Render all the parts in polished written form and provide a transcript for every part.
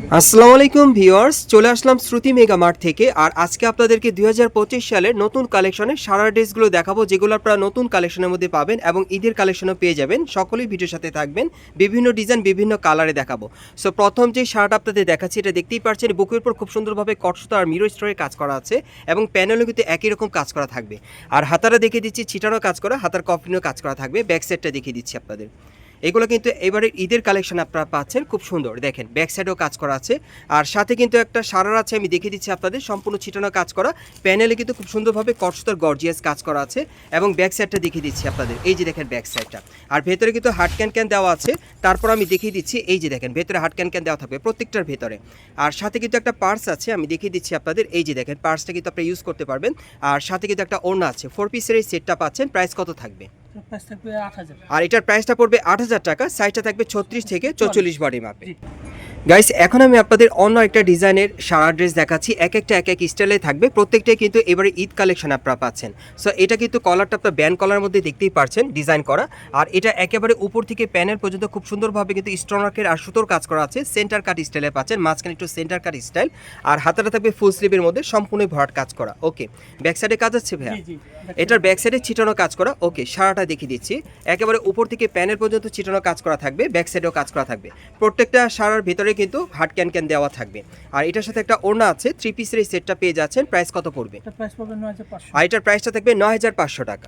আসসালামু আলাইকুম ভিউয়ার্স, চলে আসলাম শ্রুতি মেগা মার্ট থেকে। আর আজকে আপনাদেরকে 2025 সালের নতুন কালেকশনের সারা ড্রেসগুলো দেখাবো, যেগুলো আপনারা নতুন কালেকশনের মধ্যে পাবেন এবং ঈদের কালেকশনও পেয়ে যাবেন। সকলেই ভিডিওর সাথে থাকবেন, বিভিন্ন ডিজাইন বিভিন্ন কালারে দেখাবো। সো প্রথম যে শার্ট আপনাদের দেখাচ্ছি, এটা দেখতেই পাচ্ছেন বুকের উপর খুব সুন্দরভাবে কটসুতা আর মিরর স্টোরের কাজ করা আছে এবং প্যানেলও কিন্তু একই রকম কাজ করা থাকবে। আর হাতারা দেখিয়ে দিচ্ছি ছিটানো কাজ করা, হাতার কফলিনও কাজ করা থাকবে। ব্যাক সাইডটা দেখিয়ে দিচ্ছি আপনাদের। এগুলো কিন্তু এবারে ঈদের কালেকশন আপনারা পাচ্ছেন, খুব সুন্দর দেখেন, ব্যাক সাইডেও কাজ করা আছে। আর সাথে কিন্তু একটা সারার আছে, আমি দেখিয়ে দিচ্ছি আপনাদের, সম্পূর্ণ ছিটানো কাজ করা। প্যানেলে কিন্তু খুব সুন্দরভাবে কটসুতার গর্জিয়াস কাজ করা আছে এবং ব্যাক সাইডটা দেখিয়ে দিচ্ছি আপনাদের। এই যে দেখেন ব্যাক সাইডটা, আর ভেতরে কিন্তু হার্ড ক্যান দেওয়া আছে। তারপর আমি দেখিয়ে দিচ্ছি, এই যে দেখেন ভেতরে হার্ড ক্যান দেওয়া থাকবে প্রত্যেকটার ভেতরে। আর সাথে কিন্তু একটা পার্স আছে, আমি দেখিয়ে দিচ্ছি আপনাদের। এই যে দেখেন পার্সটা কিন্তু আপনি ইউজ করতে পারবেন। আর সাথে কিন্তু একটা ওড়না আছে। 4 পিসের এই সেটটা পাচ্ছেন। প্রাইস কত থাকবে? আর এটার প্রাইসটা পড়বে 8,000 টাকা। সাইজটা থাকবে 36 থেকে 44 বডি মাপে। গাইস, এখন আমি আপনাদের অন্য একটা ডিজাইনের সারা ড্রেস দেখাচ্ছি। এক এক স্টাইলে থাকবে, প্রত্যেকটাই কিন্তু এবারে ঈদ কালেকশন আপনারা পাচ্ছেন। সো এটা কিন্তু কলারটা আপনার ব্যান্ড কলার মধ্যে দেখতেই পাচ্ছেন ডিজাইন করা। আর এটা একেবারে উপর থেকে প্যানেল পর্যন্ত খুব সুন্দরভাবে কিন্তু স্টোনওয়ার্কের আর সুতোর কাজ করা আছে। সেন্টার কাট স্টাইলে পাচ্ছেন, মাঝখানে একটু সেন্টার কাট স্টাইল। আর হাতাটা থাকবে ফুল স্লিভের মধ্যে সম্পূর্ণ ভরাট কাজ করা। ওকে, ব্যাক সাইডে কাজ আছে ভাইয়া? এটার ব্যাক সাইডে ছিটানো কাজ করা। ওকে, সারাটা দেখিয়ে দিচ্ছি। একেবারে উপর থেকে প্যানেল পর্যন্ত ছিটানো কাজ করা থাকবে, ব্যাক সাইডেও কাজ করা থাকবে। প্রত্যেকটা সারার ভিতরে কিন্তু হার্ড ক্যান দেওয়া থাকবে। আর এটার সাথে একটা ওড়না আছে। 3 পিসের এই সেটটা পেয়ে যাচ্ছেন। প্রাইস কত পড়বে? আর এটার প্রাইসটা থাকবে 9,500 টাকা।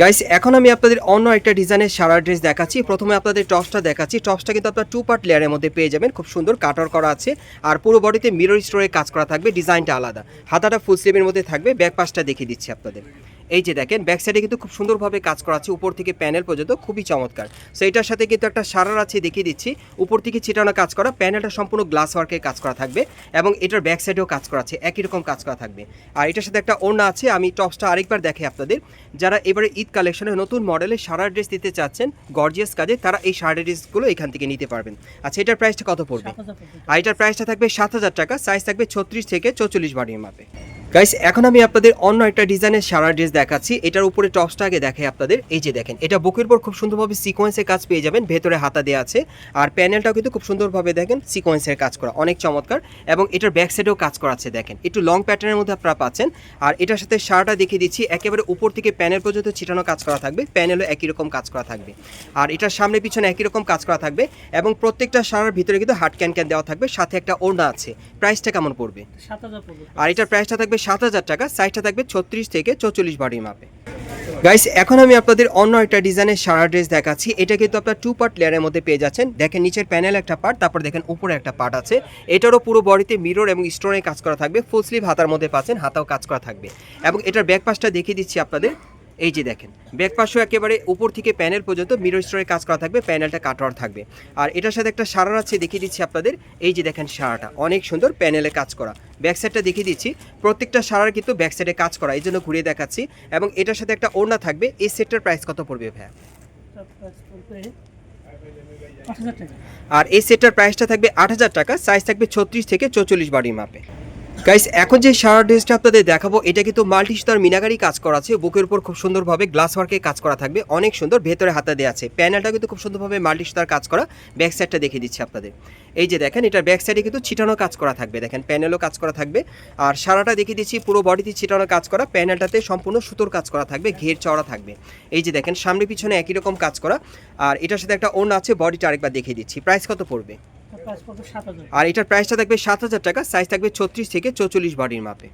গাইস, এখন আমি আপনাদের অন্য একটা ডিজাইনের সারা ড্রেস দেখাচ্ছি। প্রথমে আপনাদের টপসটা দেখাচ্ছি। টপসটা কিন্তু আপনার 2 পার্ট লেয়ারের মধ্যে পেয়ে যাবেন, খুব সুন্দর কাটার করা আছে। আর পুরো বডিতে মিরর স্টোরে কাজ করা থাকবে, ডিজাইনটা আলাদা। হাতাটা ফুল স্লিভের মধ্যে থাকবে। ব্যাক পাশটা দেখিয়ে দিচ্ছি আপনাদের। এই যে দেখেন ব্যাক সাইডে কিন্তু খুব সুন্দরভাবে কাজ করা আছে, উপর থেকে প্যানেল পর্যন্ত, খুবই চমৎকার। সো এটার সাথে কিন্তু একটা সারার আছে, দেখিয়ে দিচ্ছি। উপর থেকে ছিটানো কাজ করা, প্যানেলটা সম্পূর্ণ গ্লাস ওয়ার্কের কাজ করা থাকবে এবং এটার ব্যাক সাইডেও কাজ করা আছে, একই রকম কাজ করা থাকবে। আর এটার সাথে একটা ওড়না আছে। আমি টপসটা আরেকবার দেখাই আপনাদের। যারা এবারে ঈদ কালেকশনে নতুন মডেলের সারা ড্রেস দিতে চাচ্ছেন গর্জিয়াস কাজে, তারা এই সারা ড্রেসগুলো এখান থেকে নিতে পারবেন। আচ্ছা, এটার প্রাইসটা কত পড়বে? আর এটার প্রাইসটা থাকবে 7,000 টাকা। সাইজ থাকবে 36 থেকে 44 বডির মাপে। গাইস, এখন আমি আপনাদের অন্য একটা ডিজাইনের সারা ড্রেস দেখাচ্ছি। এটার উপরে টপসটা আগে দেখাই আপনাদের। এই যে দেখেন, এটা বুকের উপর খুব সুন্দরভাবে সিকোয়েন্সের কাজ পেয়ে যাবেন, ভেতরে হাতা দেওয়া আছে। আর প্যানেলটাও কিন্তু খুব সুন্দরভাবে দেখেন সিকোয়েন্সের কাজ করা, অনেক চমৎকার। এবং এটার ব্যাক সাইডেও কাজ করা আছে, দেখেন একটু লং প্যাটার্নের মধ্যে আপনারা পাচ্ছেন। আর এটার সাথে শার্টটা দেখিয়ে দিচ্ছি, একেবারে উপর থেকে প্যানেল পর্যন্ত ছিটানো কাজ করা থাকবে, প্যানেলও একই রকম কাজ করা থাকবে। আর এটার সামনে পিছনে একই রকম কাজ করা থাকবে এবং প্রত্যেকটা শাড়ির ভিতরে কিন্তু হার্ড ক্যান দেওয়া থাকবে, সাথে একটা ওড়না আছে। প্রাইসটা কেমন পড়বে? 7,000 পড়বে। আর এটার প্রাইসটা থাকবে 7,000 টাকা। সাইজটা থাকবে 36 থেকে 44 বডির মাপে। গাইস, এখন আমি আপনাদের অন্য একটা ডিজাইনের সারা ড্রেস দেখাচ্ছি। এটা কিন্তু আপনার 2 পার্ট লেয়ারের মধ্যে পেয়ে যাচ্ছেন। দেখেন নিচের প্যানেল একটা পার্ট, তারপর দেখেন উপরে একটা পার্ট আছে। এটারও পুরো বডিতে মিরর এবং স্টোনের কাজ করা থাকবে। ফুল স্লিভ হাতার মধ্যে পাচ্ছেন, হাতাও কাজ করা থাকবে। এবং এটার ব্যাক পাশটা দেখিয়ে দিচ্ছি আপনাদের। এই যে দেখেন ব্যাক পাশেও একেবারে উপর থেকে প্যানেল পর্যন্ত মিরর স্টোরের কাজ করা থাকবে, প্যানেলটা কাটওয়ার থাকবে। আর এটার সাথে একটা সারা আছে, দেখিয়ে দিচ্ছি আপনাদের। এই যে দেখেন সারাটা অনেক সুন্দর, প্যানেলে কাজ করা। ব্যাক সাইডটা দেখিয়ে দিচ্ছি, প্রত্যেকটা সারার কিন্তু ব্যাক সাইডে কাজ করা, এই জন্য ঘুরিয়ে দেখাচ্ছি। এবং এটার সাথে একটা ওড়না থাকবে। এই সেটটার প্রাইস কত পড়বে ভাইয়া? আর এই সেটটার প্রাইসটা থাকবে 8,000 টাকা। সাইজ থাকবে 36 থেকে 44 বডির মাপে। গাইস, এখন যে সারা ড্রেসটা আপনাদের দেখাবো, এটা কিন্তু মাল্টি সুতার মিনাকারি কাজ করা আছে। বুকের উপর খুব সুন্দরভাবে গ্লাস ওয়ার্কে কাজ করা থাকবে, অনেক সুন্দর। ভেতরে হাতা দেওয়া আছে, প্যানেলটা কিন্তু খুব সুন্দরভাবে মাল্টি সুতার কাজ করা। ব্যাক সাইডটা দেখিয়ে দিচ্ছি আপনাদের। এই যে দেখেন, এটার ব্যাক সাইডে কিন্তু ছিটানো কাজ করা থাকবে, দেখেন প্যানেলও কাজ করা থাকবে। আর সারাটা দেখিয়ে দিচ্ছি, পুরো বডিতে ছিটানো কাজ করা, প্যানেলটাতে সম্পূর্ণ সুতোর কাজ করা থাকবে, ঘের চওড়া থাকবে। এই যে দেখেন সামনে পিছনে একই রকম কাজ করা। আর এটার সাথে একটা ওড়না আছে, বডিটা আরেকবার দেখিয়ে দিচ্ছি। প্রাইস কত পড়বে? আর এটার প্রাইসটা থাকবে 7,000 টাকা। সাইজ থাকবে 36 থেকে 44 বডির মাপে।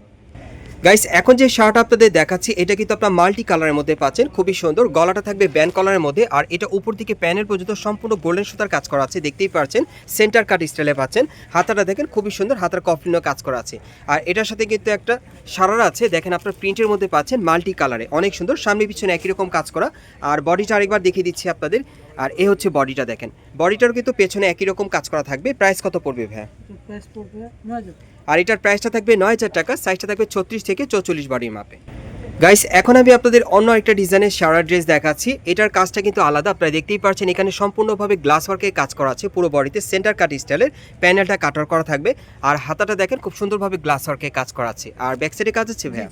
গাইস, এখন যে শার্ট আপনাদের দেখাচ্ছি, এটা কিন্তু আপনার মাল্টি কালারের মধ্যে পাচ্ছেন, খুবই সুন্দর। গলাটা থাকবে ব্যান্ড কলারের মধ্যে। আর এটা উপর থেকে প্যানেল পর্যন্ত সম্পূর্ণ গোল্ডেন সুতার কাজ করা আছে, দেখতেই পাচ্ছেন। সেন্টার কাট স্টাইলে পাচ্ছেন। হাতাটা দেখেন খুবই সুন্দর, হাতার কফলিনও কাজ করা আছে। আর এটার সাথে কিন্তু একটা সারারা আছে, দেখেন আপনার প্রিন্টের মধ্যে পাচ্ছেন, মাল্টি কালারে, অনেক সুন্দর। সামনে পিছনে একই রকম কাজ করা। আর বডিটা আরেকবার দেখিয়ে দিচ্ছি আপনাদের। আর এ হচ্ছে বডিটা, দেখেন বডিটার কিন্তু পেছনে একই রকম কাজ করা থাকবে। প্রাইস কত পড়বে ভাইয়া? আর এটার প্রাইসটা থাকবে 9,000 টাকা। সাইজটা থাকবে 36 থেকে 44 বডির মাপে। গাইস এখন আমি আপনাদের অন্য একটা ডিজাইনের শারারা ড্রেস দেখাচ্ছি। এটার কাজটা কিন্তু আলাদা, আপনারা দেখতেই পাচ্ছেন এখানে সম্পূর্ণভাবে গ্লাস ওয়ার্কের কাজ করা আছে। পুরো বডিতে সেন্টার কাট স্টাইলের প্যানেলটা কাটার করা থাকবে, আর হাতাটা দেখেন খুব সুন্দরভাবে গ্লাস ওয়ার্কের কাজ করা আছে। আর ব্যাক সাইডে কাজ হচ্ছে ভাইয়া,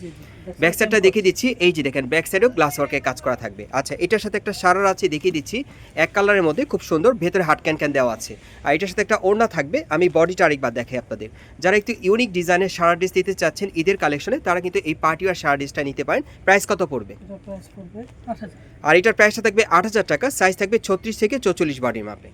ব্যাক সাইডটা দেখিয়ে দিচ্ছি। এই যে দেখেন ব্যাক সাইডেও গ্লাস ওয়ার্কের কাজ করা থাকবে। আচ্ছা, এটার সাথে একটা শারারা আছে, দেখিয়ে দিচ্ছি। এক কালারের মধ্যে খুব সুন্দর, ভেতরে হাট ক্যান দেওয়া আছে। আর এটার সাথে একটা ওড়না থাকবে। আমি বডিটা আরেকবার দেখাই আপনাদের। যারা একটু ইউনিক ডিজাইনের শারারা ড্রেস দিতে চাচ্ছেন ঈদের কালেকশনে, তারা কিন্তু এই পার্টি ওয়্যার শারারা ড্রেসটা নিতে পারেন। প্রাইস কত পড়বে? আর এটার প্রাইসটা থাকবে ৮,০০০ টাকা। সাইজ থাকবে ৩৬ থেকে ৪৪ বডির মাপে।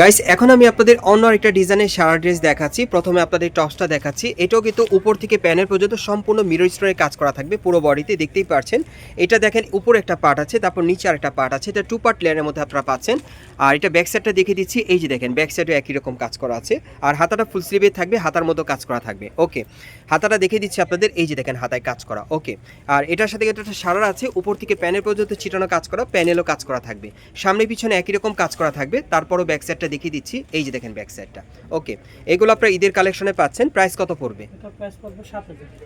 গাইস এখন আমি আপনাদের অন্য একটা ডিজাইনের শারারা ড্রেস দেখাচ্ছি। প্রথমে আপনাদের টপসটা দেখাচ্ছি। এটাও কিন্তু উপর থেকে প্যানেল পর্যন্ত সম্পূর্ণ মিরর স্টোনের কাজ করা থাকবে পুরো বডিতে, দেখতেই পাচ্ছেন। এটা দেখেন উপরে একটা পার্ট আছে, তারপর নিচে আরেকটা পার্ট আছে। এটা 2 পার্ট লেয়ারের মধ্যে আপনারা পাচ্ছেন। আর এটা ব্যাক সাইডটা দেখিয়ে দিচ্ছি। এই যে দেখেন ব্যাক সাইডে একই রকম কাজ করা আছে। আর হাতাটা ফুল স্লিভে থাকবে, হাতার মতো কাজ করা থাকবে। ওকে, হাতাটা দেখিয়ে দিচ্ছি আপনাদের। এই যে দেখেন হাতায় কাজ করা। ওকে, আর এটার সাথে একটা শারারা আছে, উপর থেকে প্যানেল পর্যন্ত ছিটানো কাজ করা, প্যানেলও কাজ করা থাকবে। সামনে পিছনে একই রকম কাজ করা থাকবে। তারপরও ব্যাক সাইডটা দেখিয়ে দিচ্ছি। এই যে দেখেন ব্যাক সাইডটা। ওকে, এগুলো আপনারা ঈদের কালেকশনে পাচ্ছেন। প্রাইস কত পড়বে?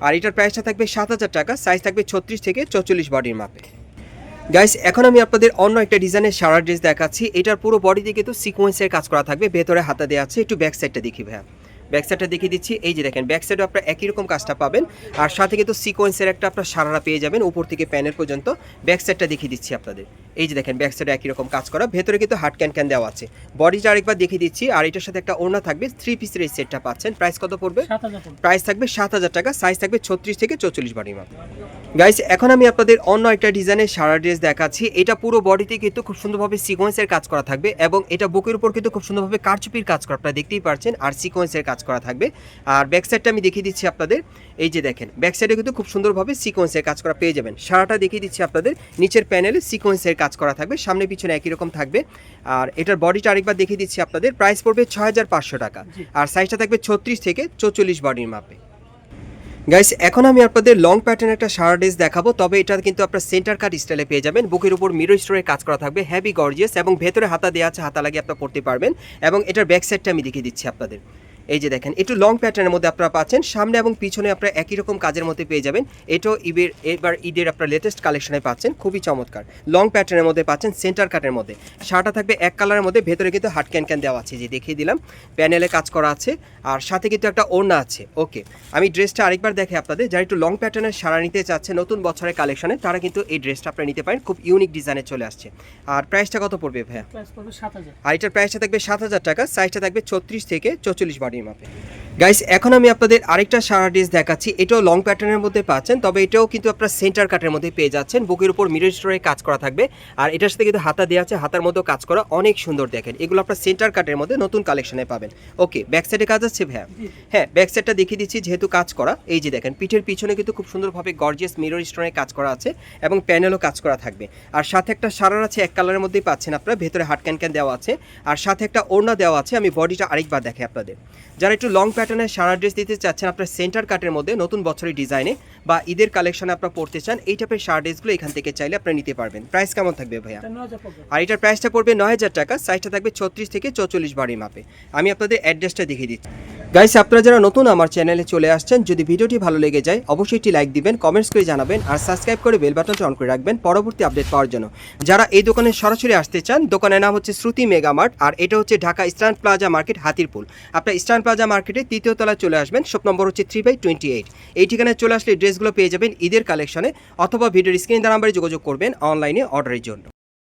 আর এটার প্রাইসটা থাকবে ৭,০০০ টাকা। সাইজ থাকবে ৩৬ থেকে ৪৪ বডির মাপে। গাইস এখন আমি আপনাদের অন্য একটা ডিজাইনের শারারা ড্রেস দেখাচ্ছি। এটার পুরো বডিতে কিন্তু সিকোয়েন্সের কাজ করা থাকবে, ভেতরে হাতা দেওয়া আছে। একটু ব্যাক সাইডটা দেখি ভাইয়া, ব্যাক সাইডটা দেখিয়ে দিচ্ছি। এই যে দেখেন ব্যাক সাইডে আপনারা একই রকম কাজটা পাবেন, আর সাথে কিন্তু সিকোয়েন্সের একটা আপনার শারারা পেয়ে যাবেন উপর থেকে প্যানেল পর্যন্ত। ব্যাক সাইডটা দেখিয়ে দিচ্ছি আপনাদের। এই যে দেখেন ব্যাক সাইডে একই রকম কাজ করা, ভেতরে কিন্তু হাট ক্যান দেওয়া আছে। বডিটা আরেকবার দেখিয়ে দিচ্ছি। আর এটার সাথে একটা ওড়না থাকবে, 3 পিসের এই সেটটা পাচ্ছেন। প্রাইস কত পড়বে? প্রাইস থাকবে ৭,০০০ টাকা। সাইজ থাকবে ৩৬ থেকে ৪৪ বডির মাপে। গাইস এখন আমি আপনাদের অন্য একটা ডিজাইনের শারারা ড্রেস দেখাচ্ছি। এটা পুরো বডিতে কিন্তু খুব সুন্দরভাবে সিকোয়েন্সের কাজ করা থাকবে, এবং এটা বুকের উপর কিন্তু খুব সুন্দরভাবে কারচুপির কাজ করা, আপনারা দেখতেই পাচ্ছেন। আর সিকোয়েন্সের কাজ করা থাকবে। আর ব্যাক সাইডটা আমি দেখিয়ে দিচ্ছি আপনাদের। এই যে দেখেন ব্যাক সাইডে কিন্তু খুব সুন্দরভাবে সিকোয়েন্সের কাজ করা পেয়ে যাবেন। শাড়াটা দেখিয়ে দিচ্ছি আপনাদের। নিচের প্যানেলে সিকোয়েন্সের কাজ করা থাকবে, সামনে পিছনে একই রকম থাকবে। আর এটার বডিটা আরেকবার দেখিয়ে দিচ্ছি আপনাদের। প্রাইস পড়বে ৬,৫০০ টাকা। আর সাইজটা থাকবে ৩৬ থেকে ৪৪ বডির মাপে। গাইস এখন আমি আপনাদের লং প্যাটার্নের একটা শারারা ড্রেস দেখাবো, তবে এটা কিন্তু আপনারা সেন্টার কাট স্টাইলে পেয়ে যাবেন। বুকের উপর মিরর স্টোনের কাজ করা থাকবে, হেভি গর্জিয়াস, এবং ভেতরে হাতা দেওয়া আছে, হাতা লাগিয়ে আপনারা পড়তে পারবেন। এবং এটার ব্যাক সাইডটা আমি দেখিয়ে দিচ্ছি আপনাদের। এই যে দেখেন একটু লং প্যাটার্নের মধ্যে আপনারা পাচ্ছেন, সামনে এবং পিছনে আপনারা একই রকম কাজের মধ্যে পেয়ে যাবেন। এটাও এবার ঈদের আপনারা লেটেস্ট কালেকশনে পাচ্ছেন, খুবই চমৎকার লং প্যাটার্নের মধ্যে পাচ্ছেন, সেন্টার কাটের মধ্যে। শার্টটা থাকবে এক কালারের মধ্যে, ভেতরে কিন্তু হাট ক্যান দেওয়া আছে, যে দেখিয়ে দিলাম। প্যানেলে কাজ করা আছে, আর সাথে কিন্তু একটা ওড়না আছে। ওকে, আমি ড্রেসটা আরেকবার দেখে আপনাদের। যারা একটু লং প্যাটার্নের শাড়া নিতে চাচ্ছে নতুন বছরের কালেকশনে, তারা কিন্তু এই ড্রেসটা আপনারা নিতে পারেন, খুব ইউনিক ডিজাইনে চলে আসছে। আর প্রাইসটা কত পড়বে ভাইয়া? আর এটার প্রাইসটা থাকবে ৭,০০০ টাকা। সাইজটা থাকবে ৩৬ থেকে ৪৪ বডির মাপে। গাইস এখন আমি আপনাদের আরেকটা শারারা ড্রেস দেখাচ্ছি। এটাও লং প্যাটার্নের মধ্যে পাচ্ছেন, তবে এটাও কিন্তু আপনারা সেন্টার কাটের মধ্যে পেয়ে যাচ্ছেন। বুকের উপর মিরর স্টোরে কাজ করা থাকবে, আর এটার সাথে কিন্তু হাতা দেওয়া আছে, হাতার মধ্যে কাজ করা, অনেক সুন্দর দেখেন। এগুলো আপনারা সেন্টার কাটের মধ্যে নতুন কালেকশনে পাবেন। ওকে, ব্যাক সাইডে কাজ আছে ভাইয়া? হ্যাঁ, ব্যাক সাইডটা দেখিয়ে দিচ্ছি, যেহেতু কাজ করা। এই যে দেখেন পিঠের পিছনে কিন্তু খুব সুন্দরভাবে গর্জিয়াস মিরর স্টোনে কাজ করা আছে, এবং প্যানেলও কাজ করা থাকবে। আর সাথে একটা শারারা আছে, এক কালারের মধ্যেই পাচ্ছেন আপনারা, ভেতরে হাট ক্যান দেওয়া আছে, আর সাথে একটা ওড়না দেওয়া আছে। আমি বডিটা আরেকবার দেখে আপনাদের। যারা একটু লং প্যাটার্নের শারারা ড্রেস দিতে চাচ্ছেন আপনার সেন্টার কাটের মধ্যে নতুন বছরের ডিজাইনে, বা ঈদের কালেকশনে আপনারা পড়তে চান, এই টাইপের শার্ট ড্রেসগুলো এখান থেকে চাইলে আপনারা নিতে পারবেন। প্রাইস কেমন থাকবে ভাইয়া? আর এটার প্রাইসটা পড়বে ৯,০০০ টাকা। সাইজটা থাকবে ৩৬ থেকে ৪৪ বডির মাপে। আমি আপনাদের অ্যাড্রেসটা দেখিয়ে দিচ্ছি। গাইস আপনারা যারা নতুন আমার চ্যানেলে চলে আসছেন, যদি ভিডিওটি ভালো লেগে যায় অবশ্যই একটি লাইক দিবেন, কমেন্টস করে জানাবেন, আর সাবস্ক্রাইব করে বেল বাটনটা অন করে রাখবেন পরবর্তী আপডেট পাওয়ার জন্য। যারা এই দোকানে সরাসরি আসতে চান, দোকানের নাম হচ্ছে শ্রুতি মেগা মার্ট, আর এটা হচ্ছে Dhaka eastern plaza market, Hatirpool. আপনার ইস্টার্ন প্লাজা মার্কেটে ৩য় তলায় চলে আসবেন, শপ নম্বর হচ্ছে 3/28। এই ঠিকানায় চলে আসলে ড্রেসগুলো পেয়ে যাবেন ঈদের কালেকশনে, অথবা ভিডিওর স্ক্রিন নাম্বারে যোগাযোগ করবেন অনলাইনে অর্ডারের জন্য।